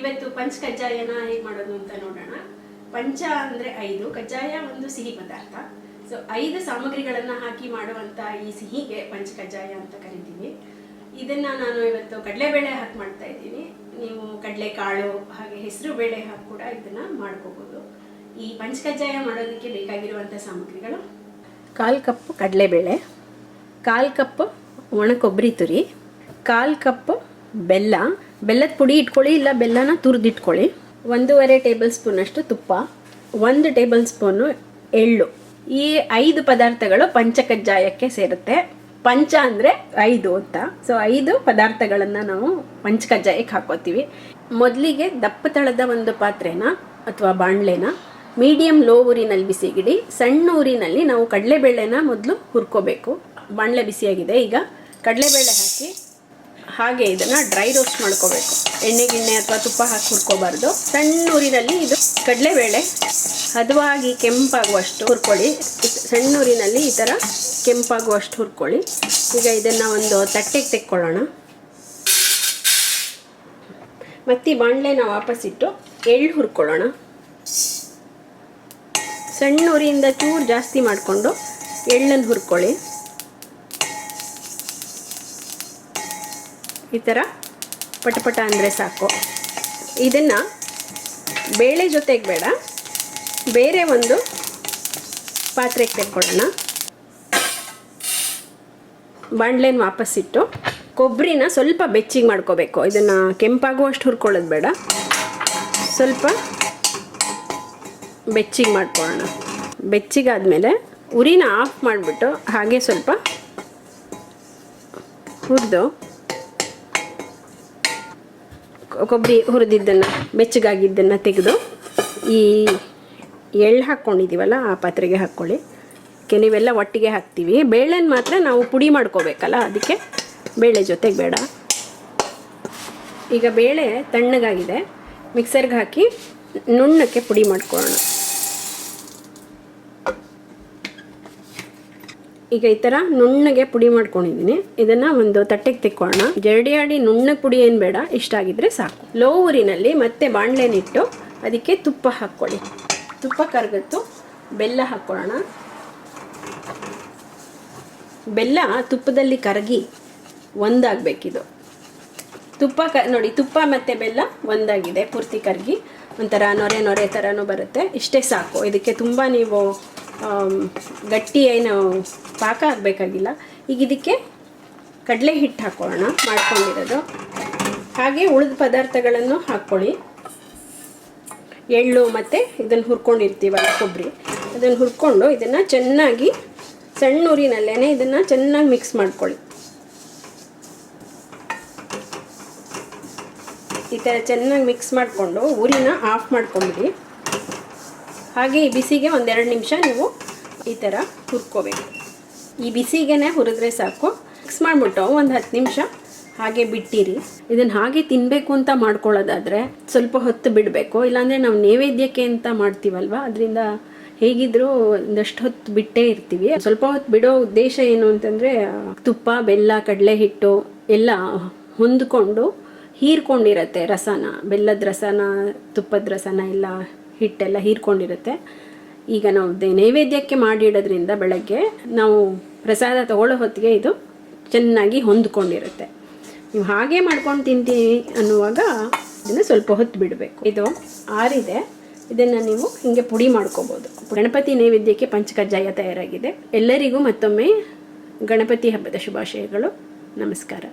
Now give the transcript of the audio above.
ಇವತ್ತು ಪಂಚ ಕಜ್ಜಾಯನ ಹೇಗೆ ಮಾಡೋದು ಅಂತ ನೋಡೋಣ. ಪಂಚ ಅಂದರೆ 5, ಕಜ್ಜಾಯ ಒಂದು ಸಿಹಿ ಪದಾರ್ಥ. ಸೊ 5 ಸಾಮಗ್ರಿಗಳನ್ನು ಹಾಕಿ ಮಾಡುವಂಥ ಈ ಸಿಹಿಗೆ ಪಂಚ ಕಜ್ಜಾಯ ಅಂತ ಕರಿತೀವಿ. ಇದನ್ನು ನಾನು ಇವತ್ತು ಕಡಲೆಬೇಳೆ ಹಾಕಿ ಮಾಡ್ತಾ ಇದ್ದೀನಿ. ನೀವು ಕಡಲೆಕಾಳು ಹಾಗೆ ಹೆಸರು ಬೇಳೆ ಹಾಕಿ ಕೂಡ ಇದನ್ನು ಮಾಡ್ಕೋಬೋದು. ಈ ಪಂಚ ಕಜ್ಜಾಯ ಮಾಡೋದಕ್ಕೆ ಬೇಕಾಗಿರುವಂಥ ಸಾಮಗ್ರಿಗಳು: 1/4 ಕಪ್ ಕಡಲೆಬೇಳೆ, 1/4 ಕಪ್ ಒಣ ಕೊಬ್ಬರಿ ತುರಿ, 1/4 ಕಪ್ ಬೆಲ್ಲ. ಬೆಲ್ಲದ ಪುಡಿ ಇಟ್ಕೊಳ್ಳಿ, ಇಲ್ಲ ಬೆಲ್ಲನ ತುರಿದಿಟ್ಕೊಳ್ಳಿ. 1.5 ಟೇಬಲ್ ಸ್ಪೂನಷ್ಟು ತುಪ್ಪ, 1 ಟೇಬಲ್ ಸ್ಪೂನು ಎಳ್ಳು. ಈ 5 ಪದಾರ್ಥಗಳು ಪಂಚ ಕಜ್ಜಾಯಕ್ಕೆ ಸೇರುತ್ತೆ. ಪಂಚ ಅಂದರೆ 5 ಅಂತ. ಸೊ 5 ಪದಾರ್ಥಗಳನ್ನು ನಾವು ಪಂಚ ಕಜ್ಜಾಯಕ್ಕೆ ಹಾಕೋತೀವಿ. ಮೊದಲಿಗೆ ದಪ್ಪ ತಳದ ಒಂದು ಪಾತ್ರೆನ ಅಥವಾ ಬಾಣಲೆನ ಮೀಡಿಯಂ ಲೋ ಊರಿನಲ್ಲಿ ಬಿಸಿಗಿಡಿ. ಸಣ್ಣ ಊರಿನಲ್ಲಿ ನಾವು ಕಡಲೆಬೇಳೆನ ಮೊದಲು ಹುರ್ಕೋಬೇಕು. ಬಾಣಲೆ ಬಿಸಿಯಾಗಿದೆ, ಈಗ ಕಡಲೆಬೇಳೆ ಹಾಗೆ ಇದನ್ನು ಡ್ರೈ ರೋಸ್ಟ್ ಮಾಡ್ಕೋಬೇಕು. ಎಣ್ಣೆ ಅಥವಾ ತುಪ್ಪ ಹಾಕಿ ಹುರ್ಕೋಬಾರ್ದು. ಸಣ್ಣ ಊರಿನಲ್ಲಿ ಇದು ಕಡಲೆಬೇಳೆ ಹದವಾಗಿ ಕೆಂಪಾಗುವಷ್ಟು ಹುರ್ಕೊಳ್ಳಿ. ಸಣ್ಣ ಊರಿನಲ್ಲಿ ಈ ಥರ ಕೆಂಪಾಗುವಷ್ಟು ಹುರ್ಕೊಳ್ಳಿ. ಈಗ ಇದನ್ನು ಒಂದು ತಟ್ಟೆಗೆ ತೆಕ್ಕೊಳ್ಳೋಣ. ಮತ್ತು ಈ ಬಾಣಲೆನ ವಾಪಸ್ಸಿಟ್ಟು ಎಳ್ಳು ಹುರ್ಕೊಳ್ಳೋಣ. ಸಣ್ಣ ಉರಿಯಿಂದ ಚೂರು ಜಾಸ್ತಿ ಮಾಡಿಕೊಂಡು ಎಳ್ಳನ್ನು ಹುರ್ಕೊಳ್ಳಿ. ಈ ಥರ ಪಟಪಟ ಅಂದರೆ ಸಾಕು. ಇದನ್ನು ಬೇಳೆ ಜೊತೆಗೆ ಬೇಡ, ಬೇರೆ ಒಂದು ಪಾತ್ರೆಗೆ ತೆಕ್ಕೊಳ್ಳೋಣ. ಬಾಣಲೆನ ವಾಪಸ್ಸಿಟ್ಟು ಕೊಬ್ಬರಿನ ಸ್ವಲ್ಪ ಬೆಚ್ಚಿಗೆ ಮಾಡ್ಕೋಬೇಕು. ಇದನ್ನು ಕೆಂಪಾಗುವಷ್ಟು ಹುರ್ಕೊಳ್ಳೋದು ಬೇಡ, ಸ್ವಲ್ಪ ಬೆಚ್ಚಿಗೆ ಮಾಡ್ಕೊಳ್ಳೋಣ. ಬೆಚ್ಚಿಗಾದ್ಮೇಲೆ ಉರಿನ ಆಫ್ ಮಾಡಿಬಿಟ್ಟು ಹಾಗೆ ಸ್ವಲ್ಪ ಹುರಿದು ಕೊಬ್ಬರಿ ಹುರಿದಿದ್ದನ್ನು ಬೆಚ್ಚಗಾಗಿದ್ದನ್ನು ತೆಗೆದು ಈ ಎಳ್ಳು ಹಾಕ್ಕೊಂಡಿದ್ದೀವಲ್ಲ ಆ ಪಾತ್ರೆಗೆ ಹಾಕ್ಕೊಳ್ಳಿ. ನೀವೆಲ್ಲ ಒಟ್ಟಿಗೆ ಹಾಕ್ತೀವಿ. ಬೇಳೆನ ಮಾತ್ರ ನಾವು ಪುಡಿ ಮಾಡ್ಕೋಬೇಕಲ್ಲ, ಅದಕ್ಕೆ ಬೇಳೆ ಜೊತೆಗೆ ಬೇಡ. ಈಗ ಬೇಳೆ ತಣ್ಣಗಾಗಿದೆ, ಮಿಕ್ಸರ್ಗೆ ಹಾಕಿ ನುಣ್ಣಕ್ಕೆ ಪುಡಿ ಮಾಡ್ಕೊಳ್ಳೋಣ. ಈಗ ಈ ಥರ ನುಣ್ಣಗೆ ಪುಡಿ ಮಾಡ್ಕೊಂಡಿದ್ದೀನಿ. ಇದನ್ನು ಒಂದು ತಟ್ಟೆಗೆ ತೆಕ್ಕೊಳ್ಳೋಣ. ಜರಡಿಯಾಡಿ ನುಣ್ಣಗೆ ಪುಡಿ ಏನು ಬೇಡ, ಇಷ್ಟ ಆಗಿದ್ರೆ ಸಾಕು. ಲೋ ಊರಿನಲ್ಲಿ ಮತ್ತೆ ಬಾಣಲೆನಿಟ್ಟು ಅದಕ್ಕೆ ತುಪ್ಪ ಹಾಕ್ಕೊಳ್ಳಿ. ತುಪ್ಪ ಕರಗತ್ತು, ಬೆಲ್ಲ ಹಾಕ್ಕೊಳ್ಳೋಣ. ಬೆಲ್ಲ ತುಪ್ಪದಲ್ಲಿ ಕರಗಿ ಒಂದಾಗಬೇಕಿದು. ತುಪ್ಪ ನೋಡಿ, ತುಪ್ಪ ಮತ್ತು ಬೆಲ್ಲ ಒಂದಾಗಿದೆ, ಪೂರ್ತಿ ಕರಗಿ ಒಂಥರ ನೊರೆ ಥರನೂ ಬರುತ್ತೆ. ಇಷ್ಟೇ ಸಾಕು. ಇದಕ್ಕೆ ತುಂಬ ನೀವು ಗಟ್ಟಿ ಏನು ಪಾಕ ಆಗಬೇಕಾಗಿಲ್ಲ. ಈಗ ಇದಕ್ಕೆ ಕಡಲೆ ಹಿಟ್ಟು ಹಾಕ್ಕೊಳ್ಳೋಣ, ಮಾಡ್ಕೊಂಡಿರೋದು. ಹಾಗೆ ಉಳಿದ ಪದಾರ್ಥಗಳನ್ನು ಹಾಕ್ಕೊಳ್ಳಿ. ಎಳ್ಳು ಮತ್ತು ಇದನ್ನು ಹುರ್ಕೊಂಡಿರ್ತೀವಲ್ಲ ಕೊಬ್ಬರಿ, ಅದನ್ನು ಹುರ್ಕೊಂಡು ಇದನ್ನು ಚೆನ್ನಾಗಿ ಸಣ್ಣ ಊರಿನಲ್ಲೇ ಇದನ್ನು ಚೆನ್ನಾಗಿ ಮಿಕ್ಸ್ ಮಾಡ್ಕೊಳ್ಳಿ. ಈ ಥರ ಚೆನ್ನಾಗಿ ಮಿಕ್ಸ್ ಮಾಡಿಕೊಂಡು ಊರಿನ ಆಫ್ ಮಾಡ್ಕೊಂಬಿಡಿ. ಹಾಗೆ ಈ ಬಿಸಿಗೆ 1-2 ನಿಮಿಷ ನೀವು ಈ ಥರ ಹುರ್ಕೋಬೇಕು. ಈ ಬಿಸಿಗೆ ಹುರಿದ್ರೆ ಸಾಕು. ಮಿಕ್ಸ್ ಮಾಡಿಬಿಟ್ಟು ಒಂದು 10 ನಿಮಿಷ ಹಾಗೆ ಬಿಟ್ಟಿರಿ. ಇದನ್ನು ಹಾಗೆ ತಿನ್ನಬೇಕು ಅಂತ ಮಾಡ್ಕೊಳ್ಳೋದಾದರೆ ಸ್ವಲ್ಪ ಹೊತ್ತು ಬಿಡಬೇಕು. ಇಲ್ಲಾಂದರೆ ನಾವು ನೈವೇದ್ಯಕ್ಕೆ ಅಂತ ಮಾಡ್ತೀವಲ್ವ, ಅದರಿಂದ ಹೇಗಿದ್ದರೂ ಒಂದಷ್ಟು ಹೊತ್ತು ಬಿಟ್ಟೇ ಇರ್ತೀವಿ. ಸ್ವಲ್ಪ ಹೊತ್ತು ಬಿಡೋ ಉದ್ದೇಶ ಏನು ಅಂತಂದರೆ ತುಪ್ಪ, ಬೆಲ್ಲ, ಕಡಲೆ ಹಿಟ್ಟು ಎಲ್ಲ ಹೊಂದ್ಕೊಂಡು ಹೀರ್ಕೊಂಡಿರತ್ತೆ ರಸನ. ಬೆಲ್ಲದ ರಸನ, ತುಪ್ಪದ ರಸನ ಎಲ್ಲ ಹಿಟ್ಟೆಲ್ಲ ಹೀರ್ಕೊಂಡಿರುತ್ತೆ. ಈಗ ನಾವು ನೈವೇದ್ಯಕ್ಕೆ ಮಾಡಿಡೋದ್ರಿಂದ ಬೆಳಗ್ಗೆ ನಾವು ಪ್ರಸಾದ ತಗೊಳ್ಳೋ ಹೊತ್ತಿಗೆ ಇದು ಚೆನ್ನಾಗಿ ಹೊಂದ್ಕೊಂಡಿರುತ್ತೆ. ನೀವು ಹಾಗೆ ಮಾಡ್ಕೊಂಡು ತಿಂತೀನಿ ಅನ್ನುವಾಗ ಇದನ್ನು ಸ್ವಲ್ಪ ಹೊತ್ತು ಬಿಡಬೇಕು. ಇದು ಆರಿದೆ, ಇದನ್ನು ನೀವು ಹೀಗೆ ಪುಡಿ ಮಾಡ್ಕೋಬೋದು. ಗಣಪತಿ ನೈವೇದ್ಯಕ್ಕೆ ಪಂಚ ಕಜ್ಜಾಯ ತಯಾರಾಗಿದೆ. ಎಲ್ಲರಿಗೂ ಮತ್ತೊಮ್ಮೆ ಗಣಪತಿ ಹಬ್ಬದ ಶುಭಾಶಯಗಳು. ನಮಸ್ಕಾರ.